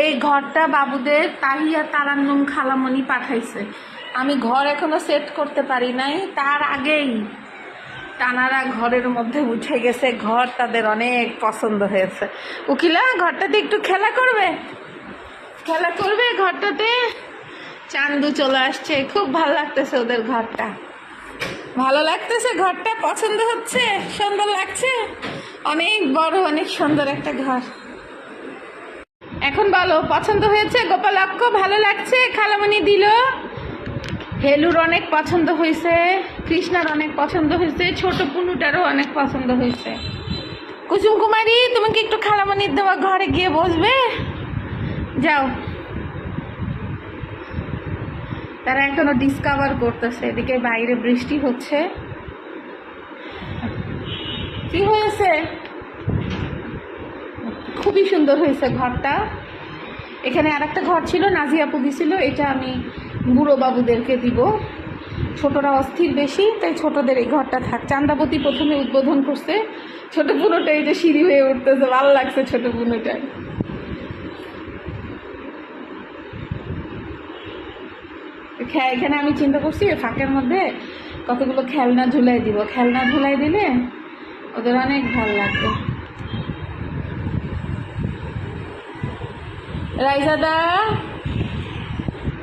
এই ঘরটা বাবুদের তাহিয়া তারান্নুম খালামণি পাঠাইছে। আমি ঘর এখনো সেট করতে পারি নাই, তার আগেই টানারা ঘরের মধ্যে উঠে গেছে। ঘর তাদের অনেক পছন্দ হয়েছে। উকিলা ঘরটাতে একটু খেলা করবে ঘরটাতে। চান্দু চলে আসছে, খুব ভালো লাগতেছে ওদের ঘরটা। ভালো লাগতেছে ঘরটা, পছন্দ হচ্ছে, সুন্দর লাগছে, অনেক বড় অনেক সুন্দর একটা ঘর। এখন বলো পছন্দ হয়েছে? গোপালক্ষ ভালো লাগছে? খালামণি দিল। হেলুর অনেক পছন্দ হয়েছে, কৃষ্ণার অনেক পছন্দ হয়েছে, ছোট পুনুটারও অনেক পছন্দ হয়েছে। কুসুম কুমারী তুমি কি একটু খালামণির দেওয়া ঘরে গিয়ে বসবে? যাও। তারা এখনো ডিসকভার করতেছে। এদিকে বাইরে বৃষ্টি হচ্ছে। কি হয়েছে? খুবই সুন্দর হয়েছে ঘরটা। এখানে আর একটা ঘর ছিল, নাজিয়া আপু দিছিল, এটা আমি বুড়ো বাবুদেরকে দিব। ছোটরা অস্থির বেশি, তাই ছোটদের এই ঘরটা থাক। চান্দাবতী প্রথমে উদ্বোধন করছে, ছোট বুনোটা এটা সিঁড়ি হয়ে উঠতেছে, ভালো লাগছে ছোট বুনোটা। এখানে আমি চিন্তা করছি ফাঁকের মধ্যে কতগুলো খেলনা ঝুলাই দিব। খেলনা ঝুলাই দিলে ওদের অনেক ভালো লাগবে। রাইজাদা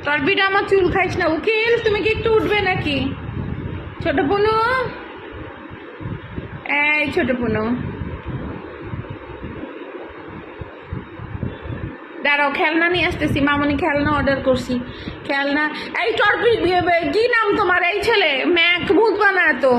তোর বিটা আমার চুল খাইস না। উকিল তুমি কি একটু উঠবে নাকি? ছোট পুনু, এই ছোট পুনু দাঁড়াও, খেলনা নিয়ে আসতেছি। মামনি খেলনা অর্ডার করছি। খেলনা এই তোর কি নাম তোমার? এই ছেলে ম্যাক ভূত বানায় তো।